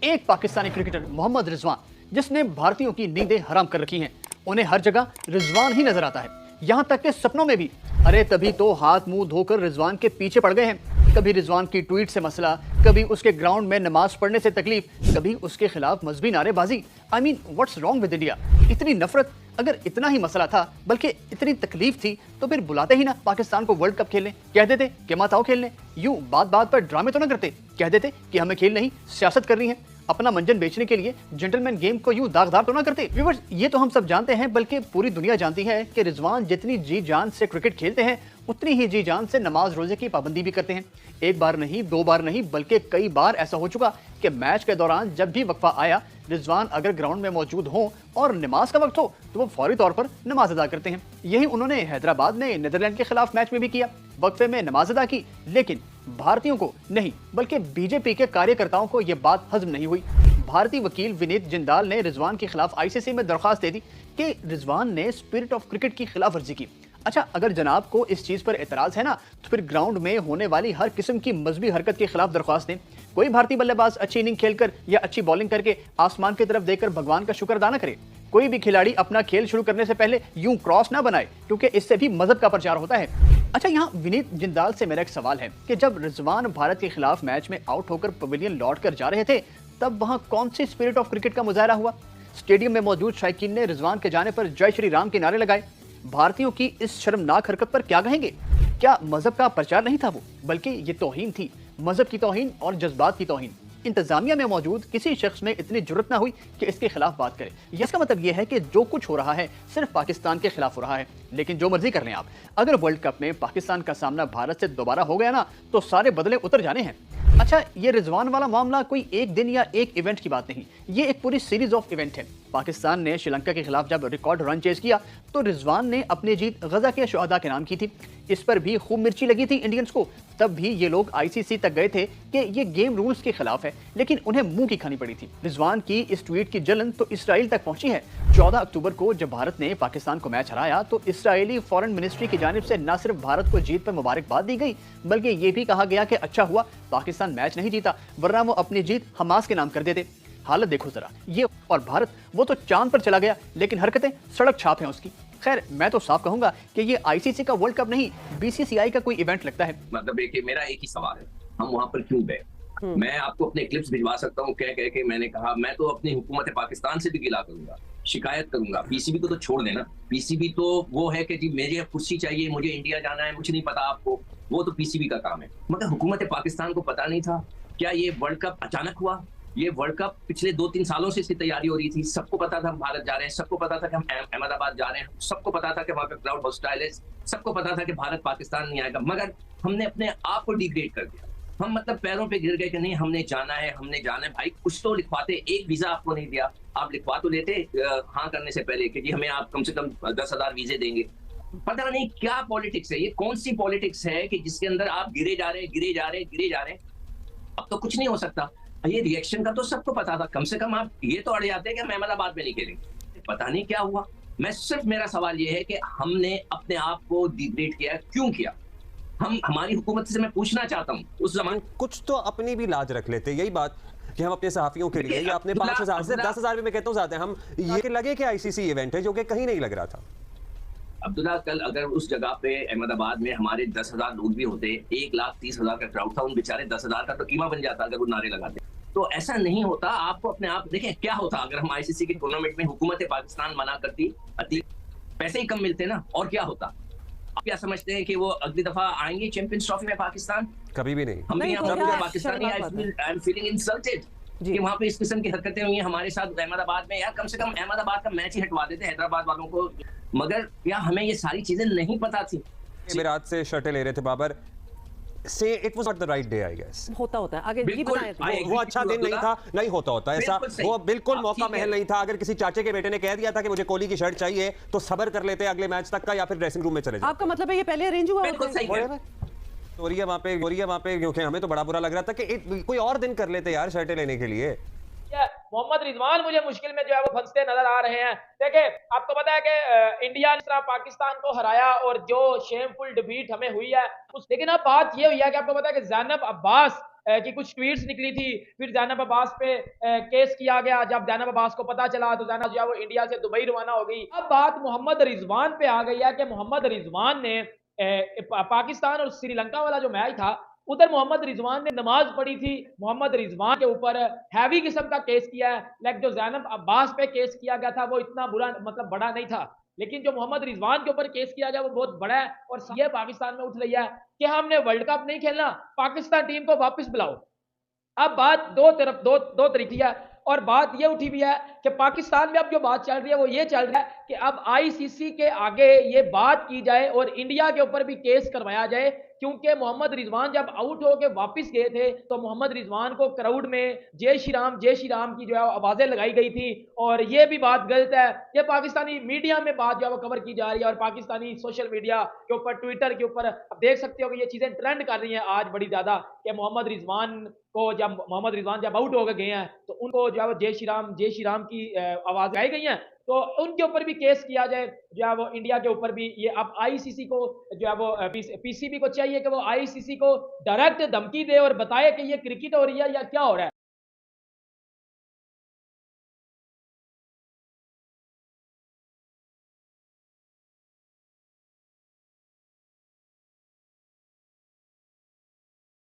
एक पाकिस्तानी क्रिकेटर मोहम्मद रिजवान, जिसने भारतीयों की नींदें हराम कर रखी हैं। उन्हें हर जगह रिजवान ही नजर आता है, यहाँ तक कि सपनों में भी। अरे तभी तो हाथ मुंह धोकर रिजवान के पीछे पड़ गए हैं। कभी रिजवान की ट्वीट से मसला, कभी उसके ग्राउंड में नमाज पढ़ने से तकलीफ, कभी उसके खिलाफ मजहबी नारेबाजी। I mean what's wrong with India? इतनी नफरत, अगर इतना ही मसला था, बल्कि इतनी तकलीफ थी, तो फिर बुलाते ही ना पाकिस्तान को वर्ल्ड कप खेलने। कह देते कि मत आओ खेलने। यूं बात बात पर ड्रामे तो ना करते, कह देते कि हमें खेल नहीं सियासत करनी है। अपना मंजन बेचने के लिए जेंटलमैन गेम को यूं दागदार तो ना करते। व्यूअर्स, ये तो हम सब जानते हैं, बल्कि पूरी दुनिया जानती है कि रिजवान जितनी जी जान से क्रिकेट खेलते हैं, उतनी ही जी जान से नमाज रोजे की पाबंदी भी करते हैं। एक बार नहीं, दो बार नहीं, बल्कि कई बार ऐसा हो चुका कि मैच के दौरान जब भी वक्फा आया, रिजवान अगर ग्राउंड में मौजूद हो और नमाज का वक्त हो तो वो फौरी तौर पर नमाज अदा करते हैं। यही उन्होंने हैदराबाद में नीदरलैंड के खिलाफ मैच में भी किया। वक्फे में नमाज अदा की, लेकिन भारतीयों को नहीं, बल्कि बीजेपी के कार्यकर्ताओं को यह बात हजम नहीं हुई। भारतीय वकील विनीत जिंदाल ने रिजवान के खिलाफ आईसीसी में दरखास्त दे दी कि रिजवान ने स्पिरिट ऑफ क्रिकेट की खिलाफ वर्जी की। अच्छा, अगर जनाब को इस चीज पर एतराज है ना, तो फिर ग्राउंड में होने वाली हर किस्म की मजहबी हरकत के खिलाफ दरख्वास्त दें। कोई भारतीय बल्लेबाज अच्छी इनिंग खेलकर या अच्छी बॉलिंग करके आसमान की तरफ देखकर भगवान का शुक्र अदा न करे। कोई भी खिलाड़ी अपना खेल शुरू करने से पहले यूं क्रॉस ना बनाए, क्योंकि इससे भी मजहब का प्रचार होता है। अच्छा, यहाँ विनीत जिंदाल से मेरा एक सवाल है कि जब रिजवान भारत के खिलाफ मैच में आउट होकर पवेलियन लौट कर जा रहे थे, तब वहां कौन सी स्पिरिट ऑफ क्रिकेट का मुजाहरा हुआ? स्टेडियम में मौजूद शायकीन ने रिजवान के जाने पर जय श्री राम के नारे लगाए। भारतीयों की इस शर्मनाक हरकत पर क्या कहेंगे? क्या मजहब का प्रचार नहीं था वो, बल्कि ये तौहीन थी, मजहब की तौहीन और जज्बात की तौहीन। इंतजामिया में मौजूद किसी शख्स में इतनी जुर्रत ना हुई कि इसके खिलाफ बात करे। इसका मतलब यह है कि जो कुछ हो रहा है सिर्फ पाकिस्तान के खिलाफ हो रहा है। लेकिन जो मर्जी कर लें आप, अगर वर्ल्ड कप में पाकिस्तान का सामना भारत से दोबारा हो गया ना, तो सारे बदले उतर जाने हैं। अच्छा, ये रिजवान वाला मामला कोई एक दिन या एक इवेंट की बात नहीं, ये एक पूरी सीरीज ऑफ इवेंट है। पाकिस्तान ने श्रीलंका के खिलाफ जब रिकॉर्ड रन चेज किया, तो रिजवान ने अपनी जीत गजा के शुहदा के नाम की थी। इस पर भी खूब मिर्ची लगी थी इंडियंस को। तब भी ये लोग आईसीसी तक गए थे कि ये गेम रूल्स के खिलाफ है, लेकिन उन्हें मुंह की खानी पड़ी थी। रिजवान की इस ट्वीट की जलन तो इसराइल तक पहुंची है। 14 अक्टूबर को जब भारत ने पाकिस्तान को मैच हराया, तो इसराइली फॉरेन मिनिस्ट्री की जानिब से न सिर्फ भारत को जीत पर मुबारकबाद दी गई, बल्कि ये भी कहा गया कि अच्छा हुआ पाकिस्तान मैच नहीं जीता, वरना वो अपनी जीत हमास के नाम कर देते। हालत देखो जरा, ये और भारत, वो तो चांद पर चला गया, लेकिन हरकतें सड़क छाप हैं उसकी। खैर, मैं तो साफ कहूंगा कि ये आईसीसी का वर्ल्ड कप नहीं, बीसीसीआई का कोई इवेंट लगता है। मतलब मेरा एक ही सवाल है, हम वहां पर क्यों गए? मैं आपको अपने क्लिप्स भिजवा सकता हूँ, कह के मैंने कहा मैं तो अपनी हुकूमत पाकिस्तान से भी गिला करूंगा, शिकायत करूंगा। पीसीबी को तो छोड़ देना, पीसीबी तो वो है कि जी मुझे कुर्सी चाहिए, मुझे इंडिया जाना है, मुझे नहीं पता आपको, वो तो पीसीबी का काम है। मगर हुकूमत पाकिस्तान को पता नहीं था क्या ये वर्ल्ड कप अचानक हुआ? ये वर्ल्ड कप पिछले 2-3 सालों से इसकी तैयारी हो रही थी। सबको पता था हम भारत जा रहे हैं, सबको पता था कि हम अहमदाबाद जा रहे हैं, सबको पता था कि वहां का क्राउड हॉस्टाइल है, सबको पता था कि भारत पाकिस्तान नहीं आएगा। मगर हमने अपने आप को डिग्रेड कर दिया। हम मतलब पैरों पे गिर गए कि नहीं हमने जाना है, हमने जाना है। भाई कुछ तो लिखवाते, एक वीजा आपको नहीं दिया, आप लिखवा तो लेते हाँ करने से पहले कि जी हमें आप कम से कम 10,000 वीजे देंगे। पता नहीं क्या पॉलिटिक्स है ये, कौन सी पॉलिटिक्स है कि जिसके अंदर आप गिरे जा रहे हैं, गिरे जा रहे हैं, गिरे जा रहे हैं। अब तो कुछ नहीं हो सकता। ये रिएक्शन का तो सबको पता था, कम से कम आप ये तो अड़ जाते हैं कि हम अहमदाबाद में नहीं खेलेंगे। पता नहीं क्या हुआ। मैं सिर्फ, मेरा सवाल ये है कि हमने अपने आप को डिग्रेड किया, क्यों किया? हमारी हुकूमत से मैं पूछना चाहता हूँ, उस जमाने कुछ तो अपनी भी लाज रख लेते। यही बात कि हम अपने सहाफियों के लिए या अपने 5,000 से 10,000 भी मैं कहता हूँ ज्यादा, हम ये लगे कि आईसीसी इवेंट है, जो कि कहीं नहीं लग रहा था। अब्दुल्ला, कल अगर उस जगह पे अहमदाबाद में हमारे 10,000 लोग भी होते, 1,30,000 का क्राउड था, उन बेचारे 10,000 का तो कीमा बन जाता अगर वो नारे लगाते। तो ऐसा नहीं होता। आपको अपने आप देखें क्या होता अगर हम आईसीसी के टूर्नामेंट में हुकूमत पाकिस्तान मना करती, पैसे ही कम मिलते ना, और क्या होता? आप क्या समझते हैं कि वो अगली दफा आएंगे चैंपियंस ट्रॉफी में पाकिस्तान? कभी भी नहीं। हम भी यहाँ Pakistani, I am feeling insulted कि वहां पे इस किस्म की हरकतें हुई हमारे साथ अहमदाबाद में। यार कम से कम अहमदाबाद का मैच ही हटवा देते हैदराबाद वालों को। मगर यार हमें ये सारी चीजें नहीं पता थी। एमिरात से शर्टें ले रहे थे Babar, say it was not the right day I guess. होता है आगे जी बताएं। वो अच्छा दिन नहीं था, नहीं होता ऐसा, वो बिल्कुल मौका महल नहीं था। अगर किसी चाचे के बेटे ने कह दिया था कि मुझे कोहली की शर्ट चाहिए, तो सब्र कर लेते अगले मैच तक का, या फिर ड्रेसिंग रूम में चले जाते। आपका मतलब है ये पहले अरेंज हुआ? वहाँ पे क्योंकि हमें तो बड़ा बुरा लग रहा था कि कोई और दिन कर लेते यार शर्टें लेने के लिए। मोहम्मद रिजवान मुझे मुश्किल में जो है वो फंसते नजर आ रहे हैं। देखिए, आपको पता है कि इंडिया ने पाकिस्तान को हराया और जो शेमफुल डिफीट हमें हुई है लेकिन अब बात ये हुई है कि आपको पता है कि ज़ैनब अब्बास कि कुछ ट्वीट्स निकली थी, फिर जैनब अब्बास पे केस किया गया। जब जैनब अब्बास को पता चला तो जैनब जो है वो इंडिया से दुबई रवाना हो गई। अब बात मोहम्मद रिजवान पे आ गई है कि मोहम्मद रिजवान ने पाकिस्तान और श्रीलंका वाला जो मैच था, उधर मोहम्मद रिजवान ने नमाज पढ़ी थी। मोहम्मद रिजवान के ऊपर हैवी किस्म का केस किया है। लाइक जो जैनब अब्बास पे केस किया गया था वो इतना बुरा मतलब बड़ा नहीं था, लेकिन जो मोहम्मद रिजवान के ऊपर केस किया गया वो बहुत बड़ा है। और ये पाकिस्तान में उठ रही है कि हमने वर्ल्ड कप नहीं खेलना, पाकिस्तान टीम को वापस बुलाओ। अब बात दो तरीके है। और बात ये उठी भी है कि पाकिस्तान में अब जो बात चल रही है वो ये चल रहा है कि अब आईसीसी के आगे ये बात की जाए और इंडिया के ऊपर भी केस करवाया जाए, क्योंकि मोहम्मद रिजवान जब आउट होकर वापस गए थे तो मोहम्मद रिजवान को क्राउड में जय श्री राम की जो है आवाजें लगाई गई थी। और ये भी बात गलत है। ये पाकिस्तानी मीडिया में बात जो है वो कवर की जा रही है और पाकिस्तानी सोशल मीडिया के ऊपर, ट्विटर के ऊपर आप देख सकते हो कि ये चीजें ट्रेंड कर रही हैं आज बड़ी ज्यादा, कि मोहम्मद रिजवान जब आउट हो गए हैं तो उनको जो है वो जय श्री राम की आवाज आई गई है, तो उनके ऊपर भी केस किया जाए। जो है वो इंडिया के ऊपर भी ये अब आईसीसी को जो है वो पीसीबी को चाहिए कि वो आईसीसी को डायरेक्ट धमकी दे और बताए कि ये क्रिकेट हो रही है या क्या हो रहा है।